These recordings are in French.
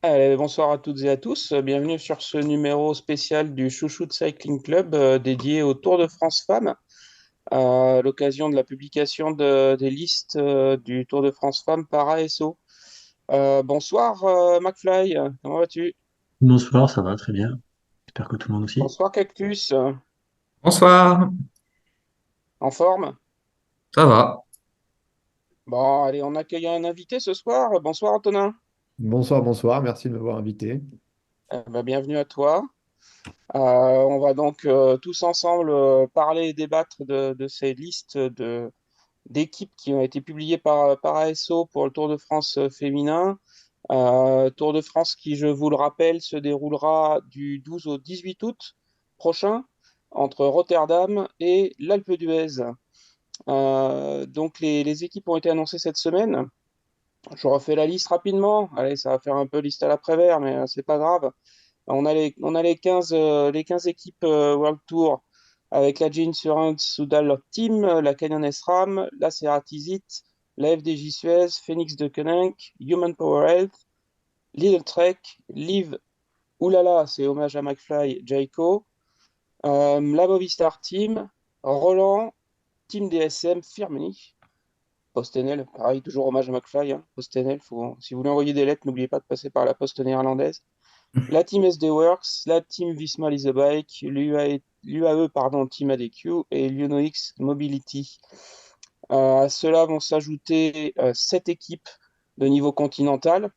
Allez, bonsoir à toutes et à tous. Bienvenue sur ce numéro spécial du Chouchoute Cycling Club dédié au Tour de France Femmes à l'occasion de la publication des listes du Tour de France Femmes par ASO. Bonsoir McFly, comment vas-tu? Bonsoir, ça va très bien. J'espère que tout le monde aussi. Bonsoir Cactus, Bonsoir, en forme? ça va. Bon, allez, on accueille un invité ce soir. Bonsoir Antonin. Bonsoir, bonsoir, merci de m'avoir invité. Bienvenue à toi. On va donc tous ensemble parler et débattre de ces listes d'équipes qui ont été publiées par ASO pour le Tour de France féminin. Tour de France qui, je vous le rappelle, se déroulera du 12 au 18 août prochain entre Rotterdam et l'Alpe d'Huez. Donc les équipes ont été annoncées cette semaine. Je refais la liste rapidement. Allez, ça va faire un peu liste à l'après-vert, mais c'est pas grave. On a les 15 équipes World Tour avec la G Insurance Soudal Team, la Canyon SRAM, la Ceratizit, la FDJ Suez, Phoenix de Koninck, Human Power Health, Lidl Trek, Live, oulala, c'est hommage à McFly, Jayco, la Movistar Team, Roland, Team DSM, Firmenich, PostNL, pareil, toujours hommage à McFly, hein, PostNL, si vous voulez envoyer des lettres, n'oubliez pas de passer par la poste néerlandaise. La team SD Works, la team Visma Lease a Bike, l'UAE, pardon, Team ADQ et l'UNOX Mobility. À cela vont s'ajouter 7 équipes de niveau continental,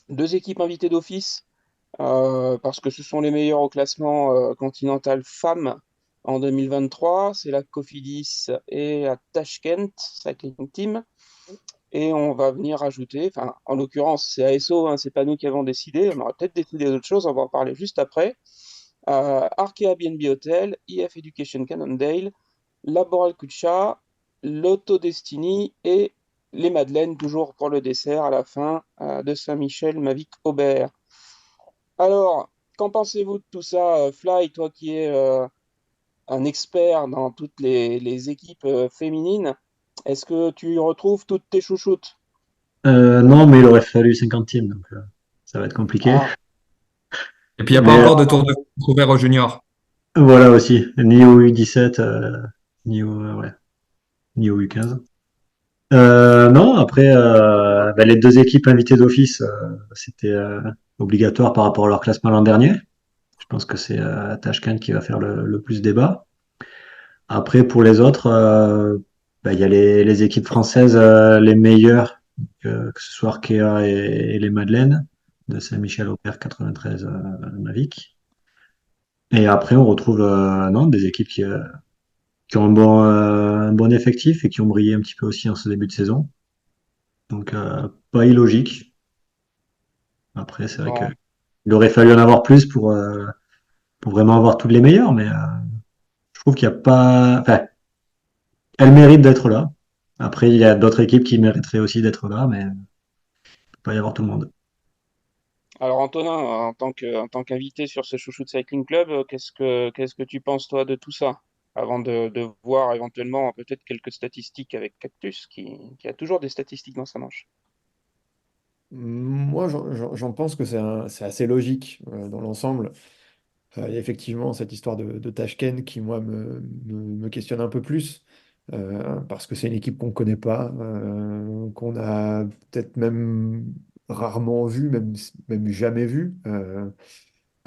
2 équipes invitées d'office, parce que ce sont les meilleurs au classement continental femmes en 2023. C'est la Cofidis et la Tashkent Cycling Team. Et on va venir ajouter, enfin, en l'occurrence, c'est ASO, hein, c'est pas nous qui avons décidé, on aurait peut-être décidé d'autres choses, on va en parler juste après. Arkea BNB Hotel, IF Education Cannondale, Laboral Kucha, Lotto Destiny et les Madeleines, toujours pour le dessert à la fin de Saint-Michel, Mavic Aubert. Alors, qu'en pensez-vous de tout ça, Fly, toi qui es un expert dans toutes les équipes féminines, est-ce que tu retrouves toutes tes chouchoutes? Non, mais il aurait fallu 50 teams, donc ça va être compliqué. Ah, Et puis il n'y a pas Mais encore de Tour de France ouvert aux juniors. voilà aussi, ni au U17, ni au, ouais, ni au U15. Non, après, les deux équipes invitées d'office, c'était obligatoire par rapport à leur classement l'an dernier. Je pense que c'est Tashkent qui va faire le plus débat. Après, pour les autres, il y a les équipes françaises les meilleures, que ce soit Arkea et les Madeleines, de Saint-Michel-Aubert 93 Mavic. Et après, on retrouve non, des équipes qui ont un bon effectif et qui ont brillé un petit peu aussi en ce début de saison. Donc, pas illogique. Après, c'est vrai que bon. il aurait fallu en avoir plus pour vraiment avoir toutes les meilleures, mais je trouve qu'il n'y a pas. Enfin, elles méritent d'être là. Après, il y a d'autres équipes qui mériteraient aussi d'être là, mais peut pas y avoir tout le monde. Alors Antonin, en tant qu'invité sur ce Chouchou de Cycling Club, qu'est-ce que tu penses toi de tout ça? Avant de voir éventuellement peut-être quelques statistiques avec Cactus, qui a toujours des statistiques dans sa manche. Moi, j'en pense que c'est assez logique dans l'ensemble. Il y a effectivement cette histoire de Tashkent qui, moi, me questionne un peu plus, parce que c'est une équipe qu'on ne connaît pas, qu'on a peut-être même rarement vue, même jamais vue.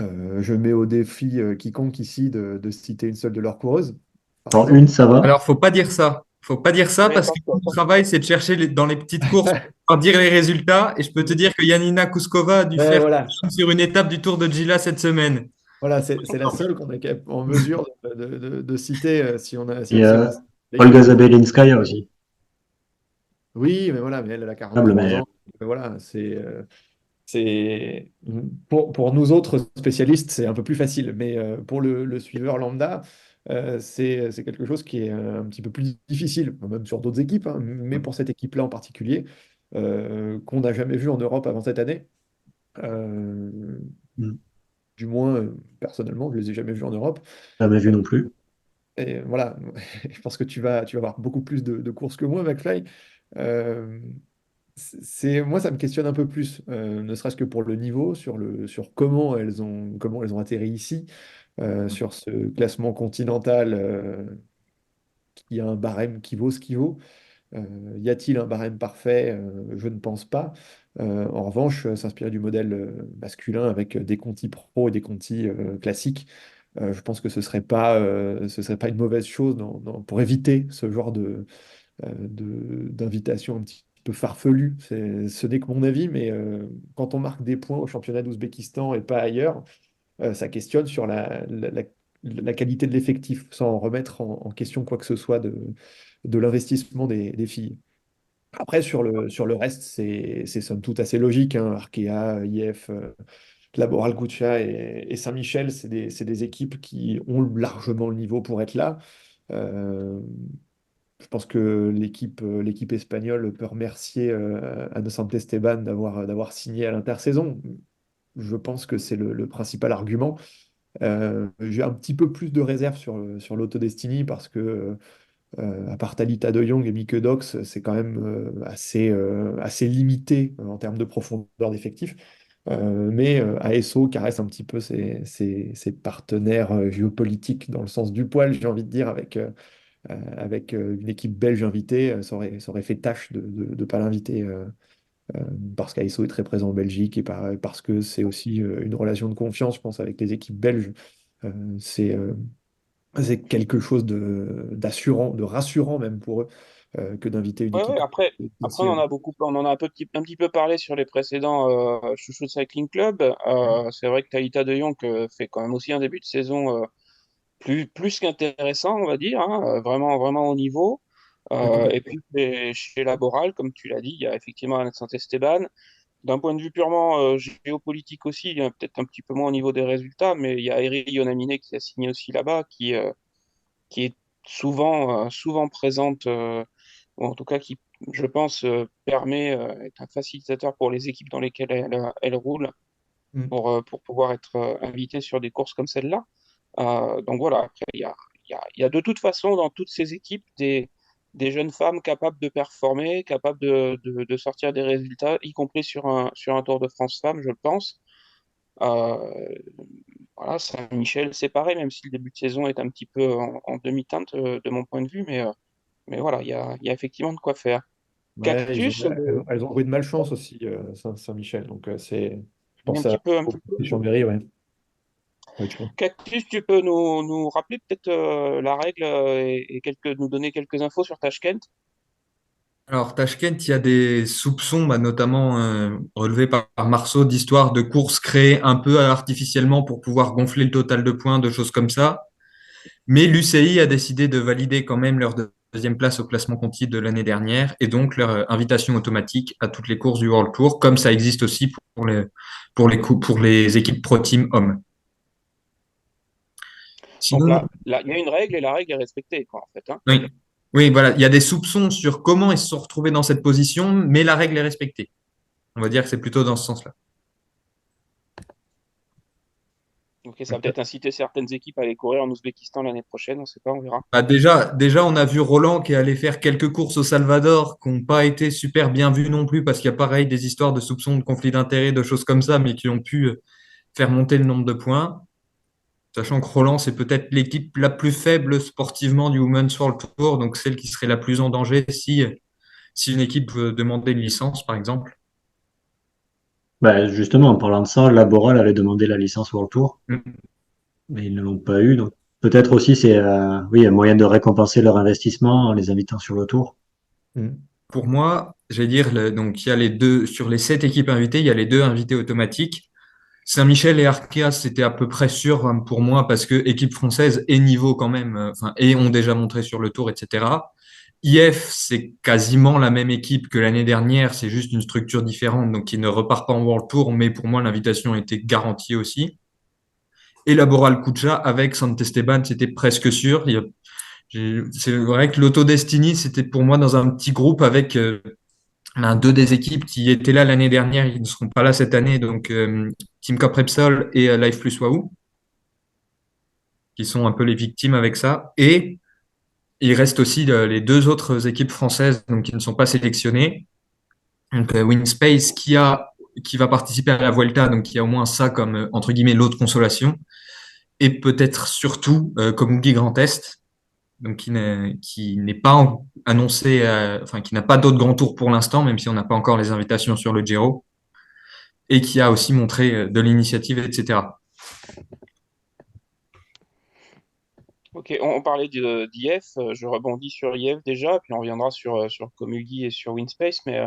Je mets au défi quiconque ici de citer une seule de leurs coureuses, par Alors, une, exemple. ça va. Alors, faut pas dire ça. Faut pas dire ça Oui, parce que mon travail, c'est de chercher dans les petites courses pour dire les résultats. Et je peux te dire que Yanina Kuskova a dû Ouais, faire voilà. sur une étape du Tour de Gila cette semaine. Voilà, c'est la seule qu'on est en mesure de citer si on a, Il y si on a a Olga sélectionné pour. Zabelinskaya aussi. Oui, mais voilà, mais elle a Mais 43 ans. Voilà, c'est pour nous autres spécialistes, c'est un peu plus facile. Mais pour le suiveur lambda, c'est quelque chose qui est un petit peu plus difficile, même sur d'autres équipes, hein, mais pour cette équipe-là en particulier, qu'on n'a jamais vu en Europe avant cette année. Euh, du moins, personnellement, je ne les ai jamais vus en Europe. jamais vu non plus. Et voilà, je pense que tu vas avoir beaucoup plus de courses que moi, McFly. Euh, Moi, ça me questionne un peu plus, ne serait-ce que pour le niveau, sur comment elles ont atterri ici, sur ce classement continental qui a un barème qui vaut ce qu'il vaut. Y a-t-il un barème parfait? Je ne pense pas. En revanche, s'inspirer du modèle masculin avec des contis pro et des contis classiques, je pense que ce serait pas une mauvaise chose pour éviter ce genre d'invitation un petit peu farfelue. Ce n'est que mon avis, mais quand on marque des points au championnat d'Ouzbékistan et pas ailleurs, ça questionne sur la qualité de l'effectif, sans remettre en question quoi que ce soit de l'investissement des filles. Après, sur le reste, c'est somme toute assez logique, hein. Arkea, IF, Laboral Cucha et Saint-Michel, c'est des équipes qui ont largement le niveau pour être là. Euh, je pense que l'équipe espagnole peut remercier Ana Esteban d'avoir signé à l'intersaison. Je pense que c'est le principal argument. J'ai un petit peu plus de réserve sur l'Autodestiny parce que, à part Thalita de Jong et Mieke Dox, c'est quand même assez limité en termes de profondeur d'effectif. Mais ASO caresse un petit peu ses partenaires géopolitiques dans le sens du poil, j'ai envie de dire, avec une équipe belge invitée, ça aurait fait tâche de ne pas l'inviter, euh, parce qu'ASO est très présent en Belgique et parce que c'est aussi une relation de confiance, je pense, avec les équipes belges. C'est quelque chose d'assurant, de rassurant même pour eux, que d'inviter une Ouais, ouais, équipe après aussi. on en a un petit peu parlé sur les précédents Chouchou Cycling Club. C'est vrai que Thalita de Jong fait quand même aussi un début de saison plus qu'intéressant, on va dire, hein, vraiment, vraiment au niveau. Oui, Et complètement. puis chez Laboral, comme tu l'as dit, il y a effectivement Alain Saint-Esteban. D'un point de vue purement géopolitique aussi, il y a peut-être un petit peu moins au niveau des résultats, mais il y a Eri Yonamine qui a signé aussi là-bas, qui est souvent présente, ou en tout cas qui, je pense, est un facilitateur pour les équipes dans lesquelles elle roule, Mm. pour pouvoir être invitée sur des courses comme celle-là. Donc voilà, après, il y a de toute façon dans toutes ces équipes des jeunes femmes capables de performer, capables de sortir des résultats, y compris sur un Tour de France femme, je le pense. Euh, voilà, Saint-Michel, c'est pareil, même si le début de saison est un petit peu en demi-teinte de mon point de vue, mais voilà, il y a effectivement de quoi faire. Ouais, Cactus, elles ont joué de malchance aussi, Saint-Michel. Donc, je pense un au petit peu. Chambéry, ouais. Ouais, tu vois. Cactus, tu peux nous rappeler peut-être la règle et nous donner quelques infos sur Tashkent? Alors, Tashkent, il y a des soupçons, bah, notamment relevés par Marceau, d'histoires de courses créées un peu artificiellement pour pouvoir gonfler le total de points, de choses comme ça. Mais l'UCI a décidé de valider quand même leur deuxième place au classement Conti de l'année dernière et donc leur invitation automatique à toutes les courses du World Tour, comme ça existe aussi pour les équipes Pro Team hommes. Donc Sinon, là, il y a une règle et la règle est respectée, quoi, en fait, hein. oui, oui, voilà, il y a des soupçons sur comment ils se sont retrouvés dans cette position, mais la règle est respectée. On va dire que c'est plutôt dans ce sens-là. Ok, ça va peut-être inciter certaines équipes à aller courir en Ouzbékistan l'année prochaine, on ne sait pas, on verra. Bah déjà, on a vu Roland qui allait faire quelques courses au Salvador qui n'ont pas été super bien vues non plus parce qu'il y a pareil des histoires de soupçons de conflits d'intérêts, de choses comme ça, mais qui ont pu faire monter le nombre de points. Sachant que Roland, c'est peut-être l'équipe la plus faible sportivement du Women's World Tour, donc celle qui serait la plus en danger si une équipe veut demander une licence, par exemple. Bah, justement, en parlant de ça, Laboral avait demandé la licence World Tour, Mm. mais ils ne l'ont pas eu. Donc peut-être aussi c'est oui, un moyen de récompenser leur investissement en les invitant sur le tour. Mm. Pour moi, je vais dire, donc il y a les deux, sur les 7 équipes invitées, il y a les deux invités automatiques. Saint-Michel et Arkea, c'était à peu près sûr hein, pour moi parce que équipe française est niveau quand même, enfin, et ont déjà montré sur le tour, etc. IF, c'est quasiment la même équipe que l'année dernière, c'est juste une structure différente, donc ils ne repartent pas en World Tour, mais pour moi, l'invitation était garantie aussi. Et Laboral Cucha avec Santesteban, c'était presque sûr. C'est vrai que l'Autodestiny, c'était pour moi dans un petit groupe avec deux des équipes qui étaient là l'année dernière, ils ne seront pas là cette année, donc Team Cap Repsol et Life Plus Wahoo, qui sont un peu les victimes avec ça. Et il reste aussi les deux autres équipes françaises donc, qui ne sont pas sélectionnées. Donc Winspace qui va participer à la Vuelta, donc qui a au moins ça comme entre guillemets l'autre consolation, et peut-être surtout comme Guy Grand Est, donc qui n'est pas annoncé, enfin qui n'a pas d'autres grands tours pour l'instant, même si on n'a pas encore les invitations sur le Giro, et qui a aussi montré de l'initiative, etc. Ok, on parlait d'IF, je rebondis sur IF déjà, puis on reviendra sur Komugi et sur Winspace, mais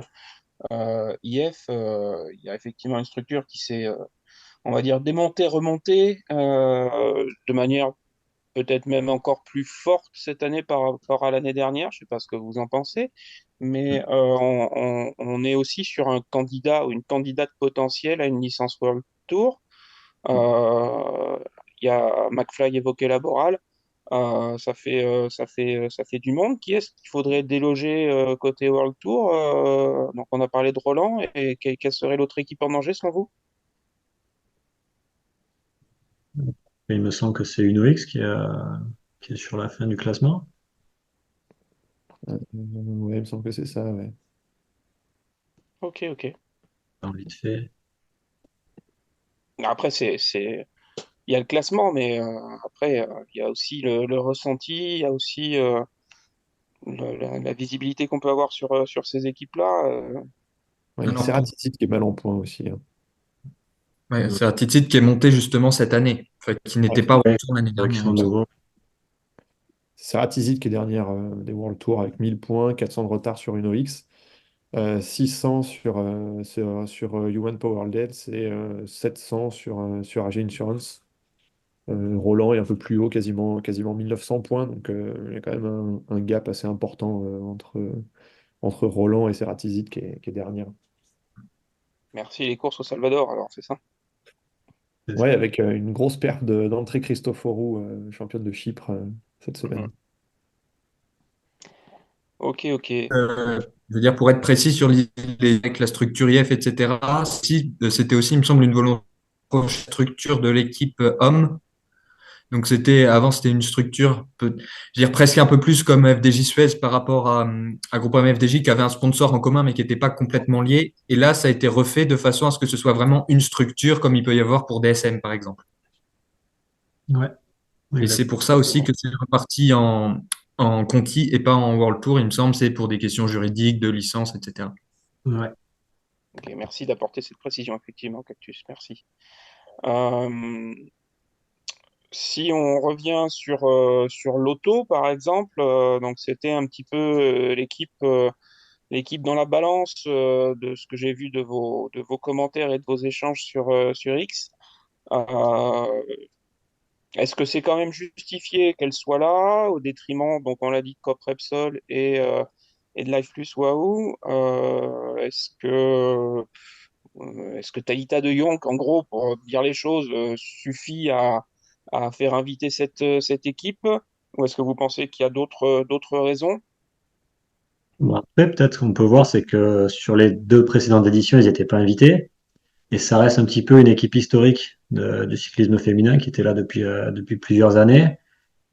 IF, il y a effectivement une structure qui s'est, on va dire, démontée, remontée, de manière peut-être même encore plus forte cette année par rapport à l'année dernière, je ne sais pas ce que vous en pensez, mais on est aussi sur un candidat ou une candidate potentielle à une licence World Tour. Euh, Il y a McFly évoqué Laboral. Ça fait du monde. Qui est-ce qu'il faudrait déloger côté World Tour? Donc on a parlé de Roland et quelle serait l'autre équipe en danger selon vous? Et il me semble que c'est UnoX qui est sur la fin du classement, Ouais, il me semble que c'est ça, ouais. Ok, ok. dans vite fait. Après, il y a le classement, mais après, il y a aussi le ressenti, il y a aussi la visibilité qu'on peut avoir sur ces équipes-là. Ouais, il y a Alors, Ceratizit qui est mal en point aussi, hein. ouais, c'est un titre qui est monté justement cette année, enfin, qui n'était pas au Ouais, retour l'année dernière, il direction me de semble. nouveau. Ceratizit qui est dernière des World Tour avec 1000 points, 400 de retard sur UnoX, 600 sur UN Power Dead et 700 sur AG Insurance. Roland est un peu plus haut, quasiment 1900 points, donc il y a quand même un gap assez important entre Roland et Ceratizit qui est dernière. Merci les courses au Salvador, alors c'est ça? C'est Ouais, ça. avec une grosse perte d'entrée Christoforou, championne de Chypre cette Mhm. semaine. Ok, ok. Je veux dire, pour être précis sur avec la structure IF, etc., si, c'était aussi, il me semble, une volonté de structure de l'équipe homme. Donc avant c'était une structure, je veux dire presque un peu plus comme FDJ Suez par rapport à Groupama FDJ qui avait un sponsor en commun mais qui n'était pas complètement lié. Et là, ça a été refait de façon à ce que ce soit vraiment une structure comme il peut y avoir pour DSM par exemple. Ouais, Et c'est pour ça aussi Exactement. que c'est reparti en Conti et pas en World Tour, il me semble, c'est pour des questions juridiques, de licence, etc. ouais. Ok, merci d'apporter cette précision, effectivement, Cactus. Merci. Euh, Si on revient sur l'auto, par exemple, donc c'était un petit peu l'équipe dans la balance de ce que j'ai vu de vos commentaires et de vos échanges sur X. Euh, Est-ce que c'est quand même justifié qu'elle soit là au détriment, donc on l'a dit, de Cop Repsol et de Life Plus Wahoo? Est-ce que Taïta de Jong, en gros, pour dire les choses, suffit à faire inviter cette équipe? Ou est-ce que vous pensez qu'il y a d'autres raisons? Bon, après, peut-être qu'on peut voir, c'est que sur les deux précédentes éditions, ils n'étaient pas invités. Et ça reste un petit peu une équipe historique du cyclisme féminin qui était là depuis plusieurs années.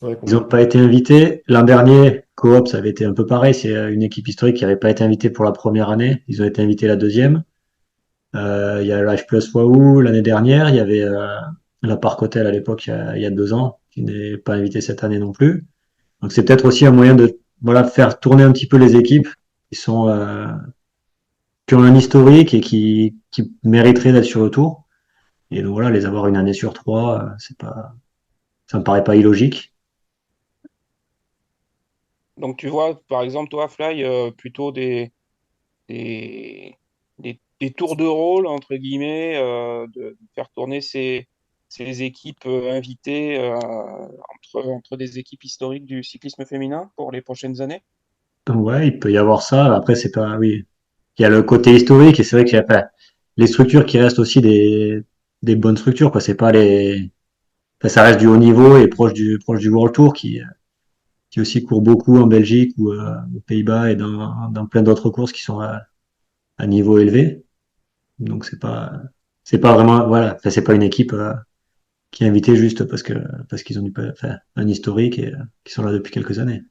Ouais, Ils n'ont complètement. pas été invités. L'an dernier, Coop, ça avait été un peu pareil. C'est une équipe historique qui n'avait pas été invitée pour la première année. Ils ont été invités la deuxième. Il y a Life Plus Wahoo l'année dernière. Il y avait la Parc Hotel à l'époque, il y a 2 ans, qui n'est pas invité cette année non plus. Donc c'est peut-être aussi un moyen de voilà faire tourner un petit peu les équipes qui sont qui ont un historique et qui mériteraient d'être sur le tour. Et donc voilà, les avoir une année sur trois, ça me paraît pas illogique. Donc tu vois, par exemple, toi, Fly, plutôt des tours de rôle, entre guillemets, de faire tourner ces équipes invitées entre des équipes historiques du cyclisme féminin pour les prochaines années? Donc ouais, il peut y avoir ça. Après, c'est pas, oui, il y a le côté historique et c'est vrai qu'il y a pas les structures qui restent aussi des bonnes structures, quoi. C'est pas enfin, ça reste du haut niveau et proche du World Tour qui aussi court beaucoup en Belgique ou aux Pays-Bas et dans plein d'autres courses qui sont à niveau élevé. Donc c'est pas vraiment, voilà, enfin, c'est pas une équipe qui est invitée juste parce qu'ils ont enfin, un historique et qui sont là depuis quelques années.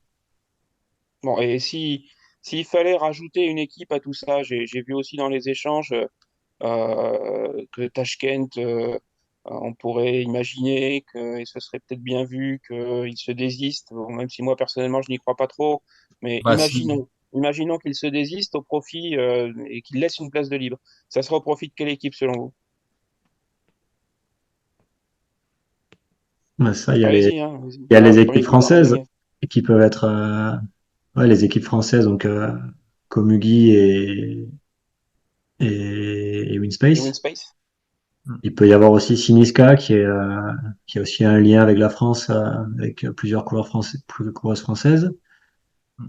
Bon, et si s'il fallait rajouter une équipe à tout ça, j'ai vu aussi dans les échanges que Tashkent, on pourrait imaginer que et ce serait peut-être bien vu qu'il se désiste, bon, même si moi personnellement je n'y crois pas trop, mais Bah, si, imaginons qu'il se désiste au profit et qu'il laisse une place de libre. Ça sera au profit de quelle équipe selon vous? Ouais, ça, Allez-y, hein, allez-y. il y a les équipes Premier coup d'arme françaises gagné. qui peuvent être, ouais, les équipes françaises, donc Komugi et Et Winspace. Winspace? Il peut y avoir aussi Siniska qui a aussi un lien avec la France, avec plusieurs coureurs français, coureuses françaises.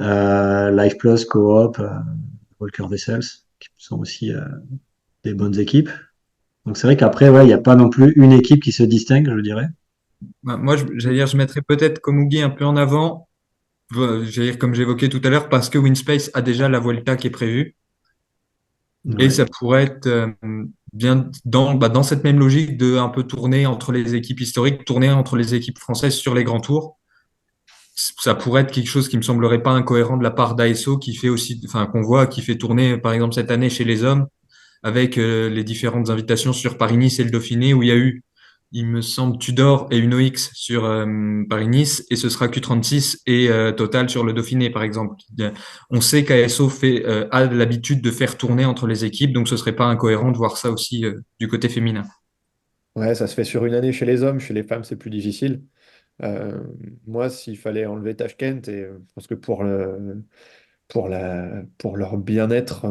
Life Plus, Coop, Walker Vessels, qui sont aussi des bonnes équipes. Donc c'est vrai qu'après, ouais, il n'y a pas non plus une équipe qui se distingue, je dirais. moi, j'allais dire, je mettrais peut-être Komugi un peu en avant, j'allais dire, comme j'évoquais tout à l'heure, parce que Winspace a déjà la Vuelta qui est prévue. Et Ouais. ça pourrait être bien dans cette même logique de un peu tourner entre les équipes historiques, tourner entre les équipes françaises sur les grands tours. Ça pourrait être quelque chose qui me semblerait pas incohérent de la part d'ASO qui fait aussi, enfin, qu'on voit, qui fait tourner, par exemple, cette année chez les hommes, avec les différentes invitations sur Paris-Nice et le Dauphiné, où il y a eu, il me semble, Tudor et Uno X sur Paris-Nice, et ce sera Q36 et Total sur le Dauphiné, par exemple. On sait qu'ASO a l'habitude de faire tourner entre les équipes, donc ce serait pas incohérent de voir ça aussi du côté féminin. Ouais, ça se fait sur une année chez les hommes, chez les femmes, c'est plus difficile. Euh, Moi, s'il fallait enlever Tashkent, et je pense que pour leur bien-être,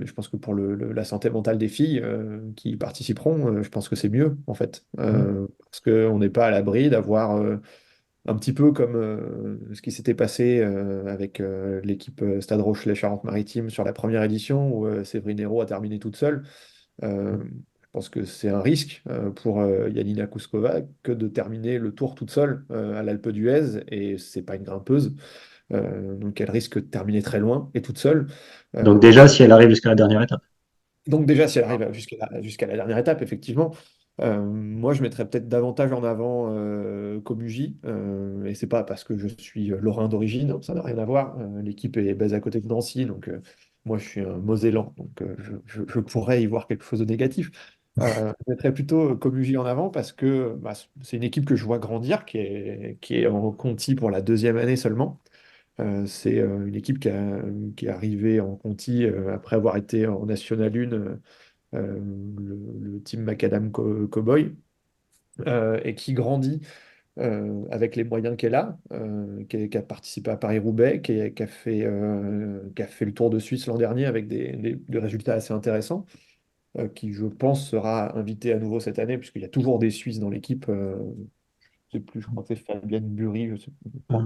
je pense que pour la santé mentale des filles qui y participeront, je pense que c'est mieux, en fait. Parce qu'on n'est pas à l'abri d'avoir un petit peu comme ce qui s'était passé avec l'équipe Stade Rochelet Charente-Maritime sur la première édition, où Séverine Hérault a terminé toute seule. Je pense que c'est un risque pour Yanina Kouskova que de terminer le tour toute seule à l'Alpe d'Huez, et c'est pas une grimpeuse. Donc elle risque de terminer très loin et toute seule. Donc Donc, déjà, si elle arrive jusqu'à la dernière étape. donc déjà, si elle arrive jusqu'à la dernière étape, effectivement, moi je mettrais peut-être davantage en avant Komugi. Et c'est pas parce que je suis lorrain d'origine, hein, ça n'a rien à voir. L'équipe est basée à côté de Nancy, donc moi je suis un Mosellan, donc je pourrais y voir quelque chose de négatif. Je mettrais plutôt Komugi en avant parce que bah, c'est une équipe que je vois grandir, qui est en Conti pour la deuxième année seulement. C'est une équipe qui est arrivée en Conti après avoir été en National 1, le team Macadam Cowboy, et qui grandit avec les moyens qu'elle a, qui a participé à Paris-Roubaix, qui a fait le Tour de Suisse l'an dernier avec des résultats assez intéressants, qui, je pense, sera invité à nouveau cette année, puisqu'il y a toujours des Suisses dans l'équipe. Je sais plus, je crois que c'est Fabienne Bury, je sais pas.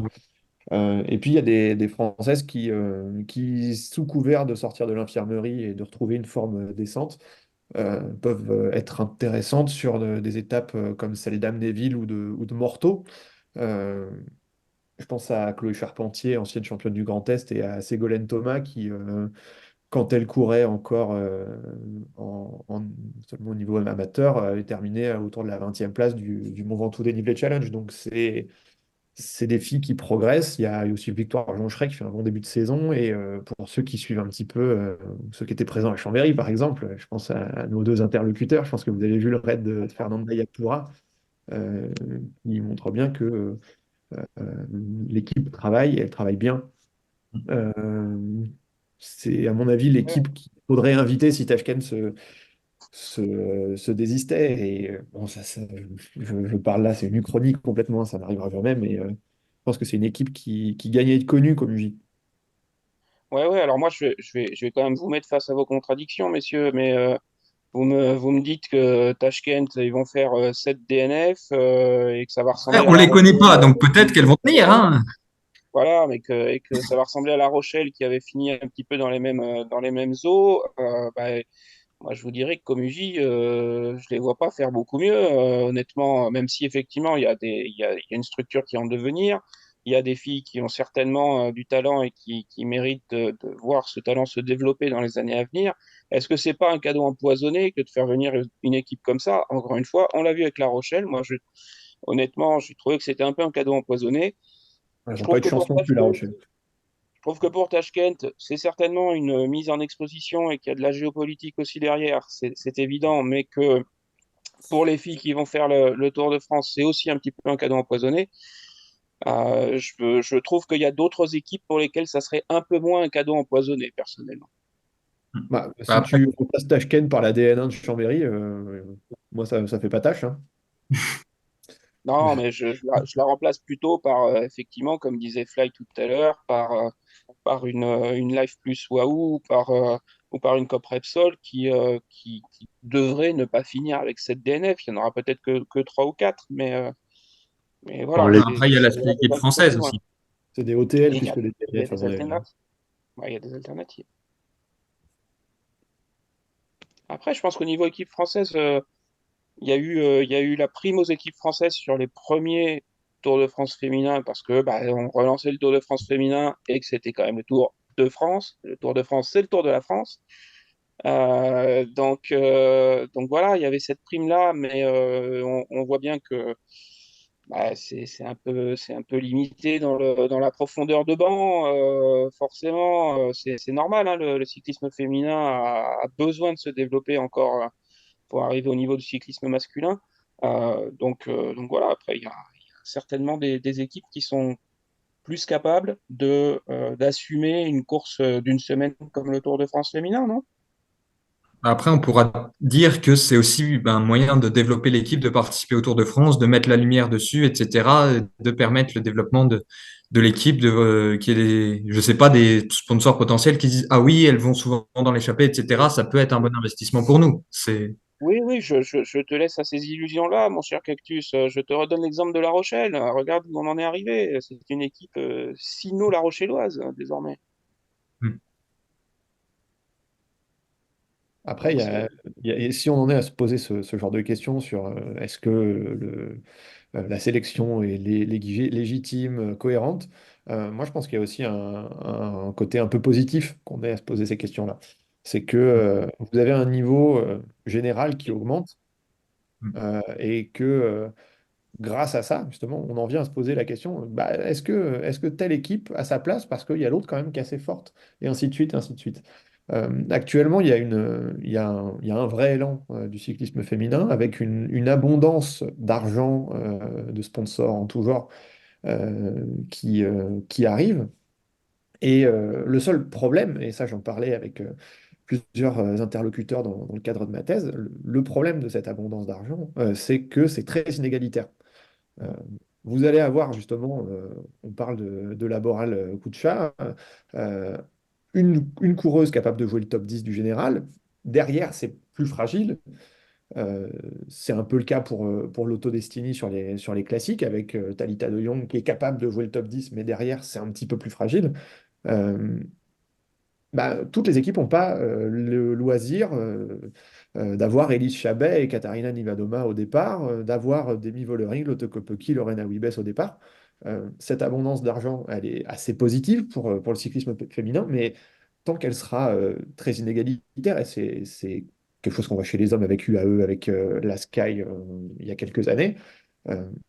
Et puis il y a des Françaises qui, sous couvert de sortir de l'infirmerie et de retrouver une forme décente, peuvent être intéressantes sur des étapes comme celle d'Amnéville ou de Morteau. Euh, je pense à Chloé Charpentier, ancienne championne du Grand Est, et à Ségolène Thomas, qui, quand elle courait encore seulement au niveau amateur, est terminée autour de la 20e place du Mont Ventoux Dénivelé Challenge. Donc c'est des filles qui progressent. Il y a aussi Victoire Joncheret qui fait un bon début de saison. Et pour ceux qui suivent un petit peu, ceux qui étaient présents à Chambéry, par exemple, je pense à nos deux interlocuteurs. Je pense que vous avez vu le raid de Fernanda Yapura, euh, qui montre bien que l'équipe travaille et elle travaille bien. Euh, c'est, à mon avis, Ouais, l'équipe qu'il faudrait inviter si Tashkent se désistait. Et bon, je parle là, c'est une uchronie complètement, ça n'arrivera jamais, mais je pense que c'est une équipe qui gagne à être connue comme UJ. ouais, alors moi je vais quand même vous mettre face à vos contradictions, messieurs, mais vous me dites que Tashkent, ils vont faire 7 DNF et que ça va Ouais, ressembler à on La les connaît Rochelle. pas, donc peut-être qu'elles vont tenir, hein. Voilà, et que ça va ressembler à La Rochelle qui avait fini un petit peu dans les mêmes eaux. Bah, moi, je vous dirais que Comuji, je les vois pas faire beaucoup mieux, honnêtement, même si effectivement, il y a une structure qui est en devenir. Il y a des filles qui ont certainement du talent et qui méritent de voir ce talent se développer dans les années à venir. Est-ce que c'est pas un cadeau empoisonné que de faire venir une équipe comme ça? Encore une fois, on l'a vu avec La Rochelle. Honnêtement, j'ai trouvé que c'était un peu un cadeau empoisonné. Ils Je n'ont pas trouve eu de que chance pour non plus, La Tashkent, Rochelle. trouve que pour Tashkent, c'est certainement une mise en exposition et qu'il y a de la géopolitique aussi derrière, c'est évident, mais que pour les filles qui vont faire le Tour de France, c'est aussi un petit peu un cadeau empoisonné. Je trouve qu'il y a d'autres équipes pour lesquelles ça serait un peu moins un cadeau empoisonné, personnellement. Bah, Bah, si après, tu remplaces Tashkent par la DN1 de Chambéry, moi, ça fait pas tâche, hein. Non, mais je la remplace plutôt par, effectivement, comme disait Fly tout à l'heure, par une Life Plus Wahoo ou par une Cop Repsol qui devrait ne pas finir avec cette DNF. Il y en aura peut-être que 3 ou 4, mais Bon, voilà, après, il y a l'aspect on équipe va pas plus française loin. aussi. C'est des OTL Et plus que des il y a DNF, à des mon avis, hein. alternatives. Ouais, il y a des alternatives. Après, je pense qu'au niveau équipe française, il y a eu la prime aux équipes françaises sur les premiers Tours de France féminins parce que bah, on relançait le Tour de France féminin et que c'était quand même le Tour de France. Le Tour de France, c'est le Tour de la France. Donc voilà, il y avait cette prime-là, mais on voit bien que bah, c'est un peu limité dans la profondeur de banc. Forcément, c'est normal, hein, le cyclisme féminin a besoin de se développer encore pour arriver au niveau du cyclisme masculin. Donc voilà, après, il y a certainement des équipes qui sont plus capables d'assumer une course d'une semaine comme le Tour de France féminin, non? Après, on pourra dire que c'est aussi un moyen de développer l'équipe, de participer au Tour de France, de mettre la lumière dessus, etc., de permettre le développement de l'équipe, qu'il y ait des, je sais pas, des sponsors potentiels qui disent, ah oui, elles vont souvent dans l'échappée, etc. Ça peut être un bon investissement pour nous. C'est, Oui, oui, je te laisse à ces illusions-là, mon cher Cactus. Je te redonne l'exemple de La Rochelle. Regarde où on en est arrivé. C'est une équipe sino-la Rochelloise, désormais. Après, Donc c'est et si on en est à se poser ce genre de questions sur est-ce que la sélection est légitime, cohérente, moi je pense qu'il y a aussi un côté un peu positif qu'on ait à se poser ces questions-là. C'est que vous avez un niveau général qui augmente et que grâce à ça, justement, on en vient à se poser la question, bah, est-ce que telle équipe a sa place parce qu'il y a l'autre quand même qui est assez forte, et ainsi de suite, ainsi de suite. Actuellement, il y a un vrai élan du cyclisme féminin avec une abondance d'argent, de sponsors en tout genre qui arrive. Et le seul problème, et ça j'en parlais avec plusieurs interlocuteurs dans le cadre de ma thèse, le problème de cette abondance d'argent, c'est que c'est très inégalitaire. Euh, Vous allez avoir justement, on parle de Laboral Kutsha, euh, une coureuse capable de jouer le top 10 du général. Derrière, c'est plus fragile. Euh, c'est un peu le cas pour l'Auto-Destiny sur les classiques, avec Thalita de Jong qui est capable de jouer le top 10, mais derrière, c'est un petit peu plus fragile. Euh, Bah, toutes les équipes n'ont pas le loisir d'avoir Elise Chabet et Katarina Nivadoma au départ, d'avoir Demi Vollering, Lotte Kopecky, Lorena Wiebes au départ. Cette abondance d'argent, elle est assez positive pour le cyclisme féminin, mais tant qu'elle sera très inégalitaire, et c'est quelque chose qu'on voit chez les hommes avec UAE, avec la Sky il y a quelques années,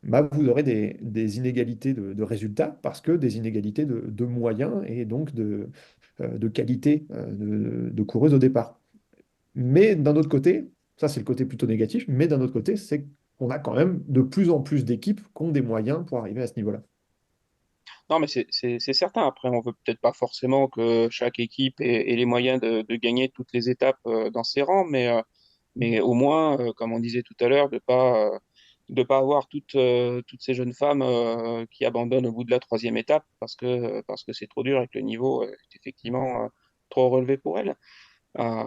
bah, vous aurez des inégalités de résultats parce que des inégalités de moyens et donc de qualité de coureuse au départ. Mais d'un autre côté, ça c'est le côté plutôt négatif, mais d'un autre côté, c'est qu'on a quand même de plus en plus d'équipes qui ont des moyens pour arriver à ce niveau-là. Non, mais c'est certain. Après, on veut peut-être pas forcément que chaque équipe ait les moyens de gagner toutes les étapes dans ses rangs, mais au moins, comme on disait tout à l'heure, de pas avoir toutes ces jeunes femmes qui abandonnent au bout de la troisième étape parce que c'est trop dur et que le niveau est effectivement trop relevé pour elles.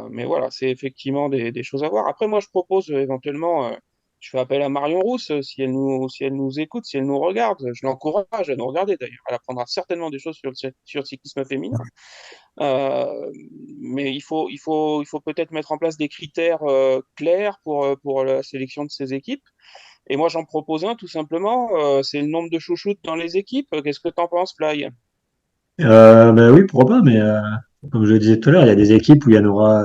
Mais voilà, c'est effectivement des choses à voir. Après, moi, je propose éventuellement, je fais appel à Marion Rousse, si elle nous écoute, si elle nous regarde, je l'encourage à nous regarder d'ailleurs. Elle apprendra certainement des choses sur le cyclisme féminin. Euh, mais il faut peut-être mettre en place des critères clairs pour la sélection de ces équipes. Et moi, j'en propose un tout simplement, c'est le nombre de chouchoutes dans les équipes. Qu'est-ce que tu en penses, Fly? Ben oui, pourquoi pas, mais comme je le disais tout à l'heure, il y a des équipes où il y en aura,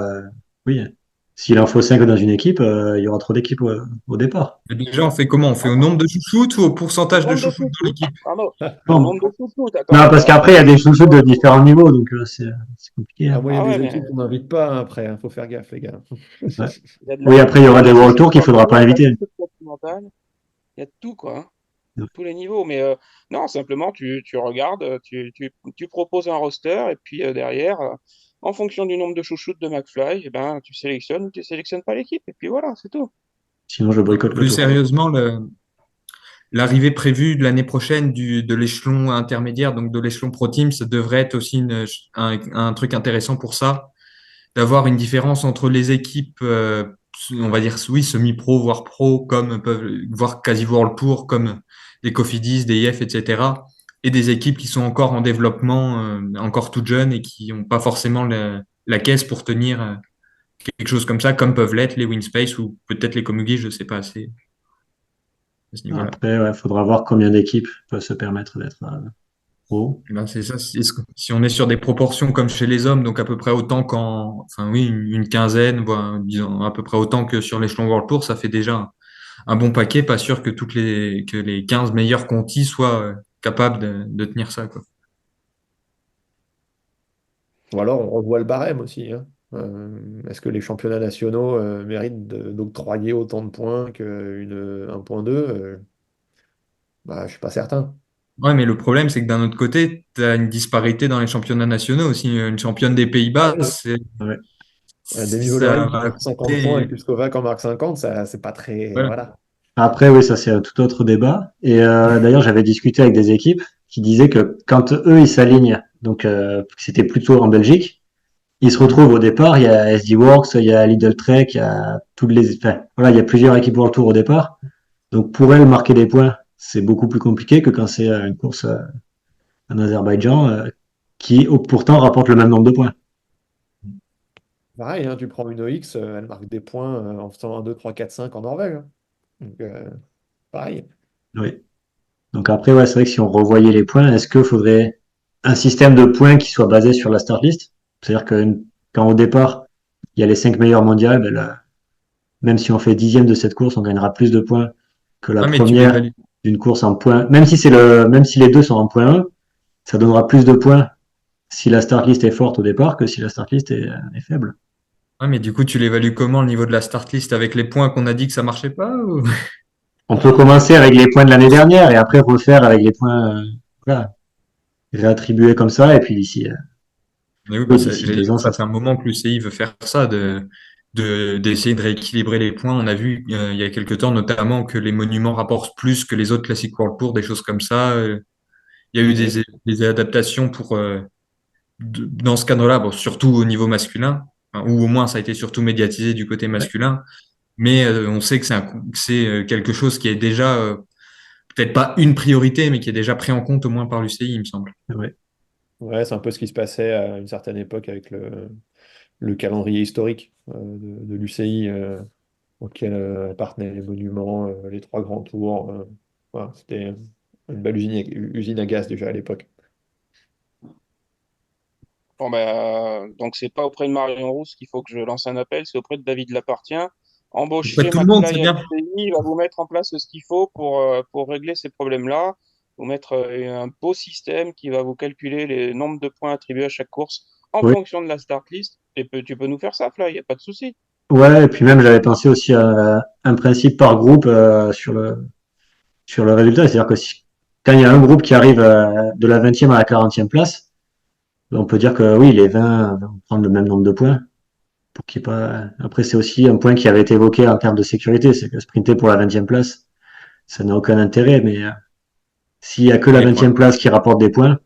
oui, S'il en faut 5 dans une équipe, il y aura trop d'équipes au départ. Mais déjà, on fait comment? On fait au Attends, nombre de chouchoutes ou au au pourcentage de nombre de chouchoutes dans chouchoutes, l'équipe? pardon, au Non, nombre de chouchoutes, non, attends, parce qu'après, il y a des chouchoutes de différents niveaux, donc c'est compliqué, Ah, hein. moi, il y a ah ouais, des mais équipes qu'on n'invite pas hein, après. Il faut faire gaffe, les gars. Ouais. il y a de Oui, la, après, il y il y a aura de des la World chouchoute Tour qu'il faudra pas corporelle, de la inviter. chouchoute continentale, il y a de tout, quoi, hein, tous les niveaux. Mais non, simplement, tu regardes, tu proposes un roster, et puis derrière, en fonction du nombre de chouchoutes de McFly, eh ben, tu sélectionnes ou tu sélectionnes pas l'équipe, et puis voilà, c'est tout. Sinon, je Et boycotte le plus tour. sérieusement, l'arrivée prévue de l'année prochaine de l'échelon intermédiaire, donc de l'échelon Pro Team, ça devrait être aussi un truc intéressant pour ça, d'avoir une différence entre les équipes, on va dire, oui, semi-pro, voire pro, comme peuvent, voire quasi World Tour, comme des Cofidis, des IF, etc. Et des équipes qui sont encore en développement, encore toutes jeunes et qui n'ont pas forcément la caisse pour tenir quelque chose comme ça, comme peuvent l'être les WinSpace ou peut-être les Komugi, je ne sais pas assez à ce niveau-là. Après, il faudra voir combien d'équipes peuvent se permettre d'être pro. Eh ben, c'est ça. Si on est sur des proportions comme chez les hommes, donc à peu près autant enfin oui, une quinzaine, voire, disons à peu près autant que sur l'échelon World Tour, ça fait déjà un bon paquet. Pas sûr que que les 15 meilleurs contis soient capables de tenir ça, quoi. Ou alors, on revoit le barème aussi, hein. Est-ce que les championnats nationaux méritent d'octroyer autant de points qu'une 1.2? Bah, je suis pas certain. Ouais, mais le problème, c'est que d'un autre côté, tu as une disparité dans les championnats nationaux aussi. Une championne des Ah Pays-Bas, oui. Ouais. Demi ça Vollering qui va marque 50 points et coûter. Kuskova en marque 50, ça, c'est pas très. Voilà. Voilà. Après, oui, ça c'est un tout autre débat. Et d'ailleurs, j'avais discuté avec des équipes qui disaient que quand eux, ils s'alignent, donc c'était plutôt en Belgique, ils se Mhm. retrouvent au départ, il y a SD Works, il y a Lidl Trek, il y a toutes les, enfin, voilà, il y a plusieurs équipes World Tour au départ. Donc pour elles, marquer des points, c'est beaucoup plus compliqué que quand c'est une course en Azerbaïdjan, qui pourtant rapporte le même nombre de points. Pareil, hein, tu prends une OX, elle marque des points en faisant 1, 2, 3, 4, 5 en Norvège, hein. Donc, pareil. Oui. Donc après, ouais, c'est vrai que si on revoyait les points, est-ce qu'il faudrait un système de points qui soit basé sur la start list? C'est-à-dire que quand au départ, il y a les 5 meilleurs mondiaux, ben là, même si on fait dixième de cette course, on gagnera plus de points que la Ah, mais tu première l'évalues. d'une course en points. Même si les deux sont en point 1, ça donnera plus de points si la start list est forte au départ que si la start list est faible. Ah, mais du coup, tu l'évalues comment le niveau de la start list avec les points qu'on a dit que ça marchait pas ou- On peut commencer avec les points de l'année dernière et après refaire avec les points, voilà, réattribuer comme ça et puis Mais oui, bah, d'ici j'allais dire, 2 ans, ça ça fait sera. un moment que l'UCI veut faire ça, d'essayer de rééquilibrer les points. On a vu il y a quelques temps notamment que les monuments rapportent plus que les autres Classic World Tour, des choses comme ça. Il y a eu Oui. des adaptations dans ce cadre-là, bon, surtout au niveau masculin, enfin, ou au moins ça a été surtout médiatisé du côté Ouais, masculin. Mais on sait que c'est quelque chose qui est déjà, peut-être pas une priorité, mais qui est déjà pris en compte au moins par l'UCI, il me semble. ouais, Ouais, c'est un peu ce qui se passait à une certaine époque avec le calendrier historique de l'UCI auquel appartenaient les monuments, les trois grands tours. Voilà, c'était une belle usine à gaz déjà à l'époque. Bon, bah, donc c'est pas auprès de Marion Rousse qu'il faut que je lance un appel, c'est auprès de David Lapartien. Auprès de Embauchez tout le monde, c'est McFly à bien. l'UCI, il va vous mettre en place ce qu'il faut pour régler ces problèmes-là, vous mettre un beau système qui va vous calculer les nombres de points attribués à chaque course en ouais. fonction de la start list. Et tu peux nous faire ça, Fly, il n'y a pas de souci. Ouais, et puis même j'avais pensé aussi à un principe par groupe sur le résultat, c'est-à-dire que quand il y a un groupe qui arrive de la 20e à la 40e place, on peut dire que oui, les 20 vont prendre le même nombre de points. Pour qu'il y ait pas... Après, c'est aussi un point qui avait été évoqué en termes de sécurité, c'est que sprinter pour la 20e place, ça n'a aucun intérêt, mais s'il y a que la Oui, pour 20e place qui rapporte des points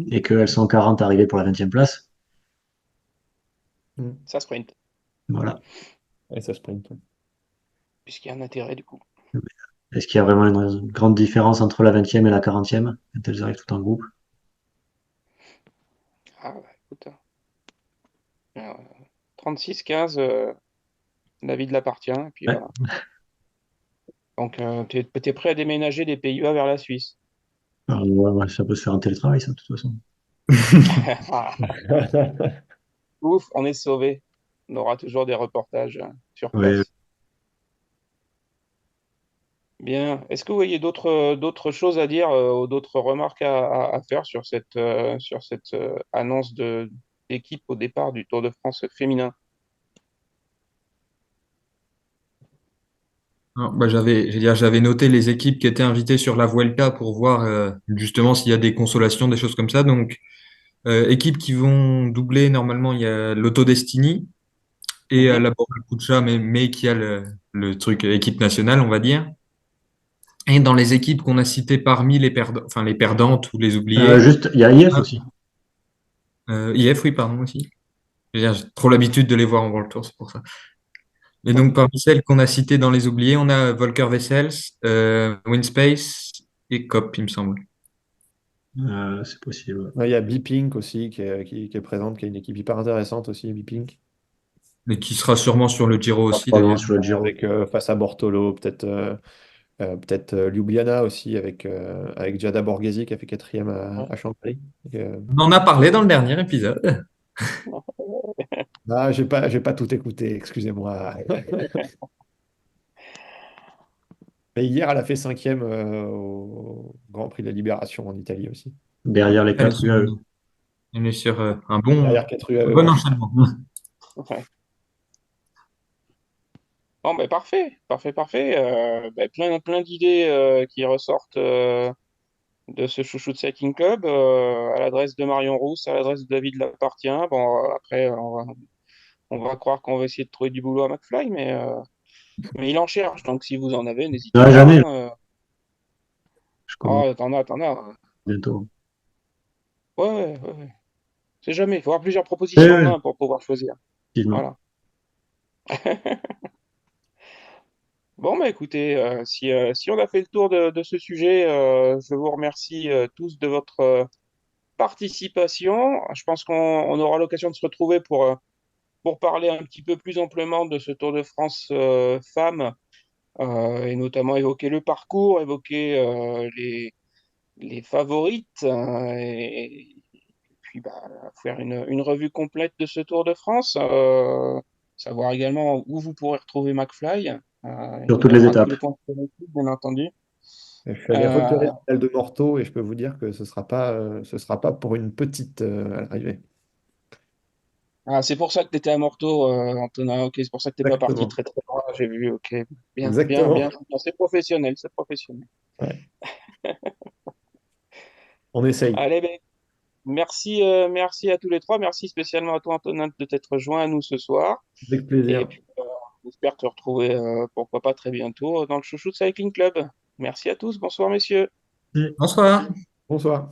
et qu'elles sont 40 arrivées pour la 20e place, Mm. Ça sprint, voilà. Et ça sprint. puisqu'il y a un intérêt du coup. Est-ce qu'il y a vraiment une grande différence entre la 20e et la 40e quand elles arrivent tout en groupe? Ah, bah, écoute, 36-15, David Lapartien, et puis Ouais. voilà. Donc, tu es prêt à déménager des Pays-Bas vers la Suisse. Alors, ouais, ouais, ça peut se faire en télétravail, ça, de toute façon. Ouf, on est sauvé. On aura toujours des reportages sur Oui. place. Bien. Est-ce que vous voyez d'autres choses à dire ou d'autres remarques à faire sur cette annonce d'équipe au départ du Tour de France féminin? Alors, bah, j'avais noté les équipes qui étaient invitées sur la Vuelta pour voir justement s'il y a des consolations, des choses comme ça. Donc, équipes qui vont doubler, normalement, il y a l'Auto Destiny et Mhm. la Borel mais qui a le truc équipe nationale, on va dire. Et dans les équipes qu'on a citées parmi les perdants, enfin les perdantes ou les oubliées, Juste, il y a IF aussi. IF, oui, pardon, aussi. J'ai trop l'habitude de les voir en World Tour, c'est pour ça. Et donc, parmi celles qu'on a citées dans les oubliés, on a Volker Wessels, Winspace et Kopp, il me semble. C'est possible. Ouais, il y a B-Pink aussi qui est présente, qui est une équipe hyper intéressante aussi, B-Pink. Mais qui sera sûrement sur le Giro aussi, Probablement d'ailleurs. sur le Giro. Avec face à Bortolo, peut-être Ljubljana aussi avec Giada Borghesi qui a fait quatrième Ouais. à Champagny. On en a parlé dans le dernier épisode. Ah, j'ai pas tout écouté, excusez-moi. Mais hier, elle a fait cinquième au Grand Prix de la Libération en Italie aussi. Derrière les Elle est quatre sur, UAE. elle est sur Derrière 4 un UAE, bon ouais. enchaînement. Ouais. Bon, ben parfait, parfait, parfait. Ben, plein d'idées qui ressortent de ce Chouchou de Cycling Club à l'adresse de Marion Rousse, à l'adresse de David Lapartien. Bon, après, on va croire qu'on va essayer de trouver du boulot à McFly, mais il en cherche. Donc, si vous en avez, n'hésitez Ah, pas, j'en ai, hein. je commence Ah, t'en as. bientôt. Ouais, ouais, ouais, ouais. C'est jamais. Il faut avoir plusieurs Oui, propositions en oui, main pour pouvoir choisir. effectivement. Voilà. Bon, bah écoutez, si on a fait le tour de ce sujet, je vous remercie tous de votre participation. Je pense qu'on aura l'occasion de se retrouver pour parler un petit peu plus amplement de ce Tour de France femmes, et notamment évoquer le parcours, évoquer les favorites, et puis bah, faire une revue complète de ce Tour de France, savoir également où vous pourrez retrouver McFly. Il Sur nous toutes les donnera tous étapes. les points de bien entendu. Je suis allé repérer Euh, le final de Morteau et je peux vous dire que ce sera pas pour une petite à l'arrivée. c'est pour ça que tu étais à Morteau, Antonin. Ok, c'est pour ça que t'es pas parti Exactement. très très loin. J'ai vu. Ok, bien, bien, bien. Exactement. Bien, c'est professionnel, c'est professionnel. Ouais. On essaye. Allez, ben, merci, merci à tous les trois. Merci spécialement à toi, Antonin, de t'être joint à nous ce soir. Avec Et plaisir. puis, j'espère te retrouver, pourquoi pas très bientôt, dans le Chouchou Cycling Club. Merci à tous. Bonsoir, messieurs. Mm. Bonsoir. Bonsoir.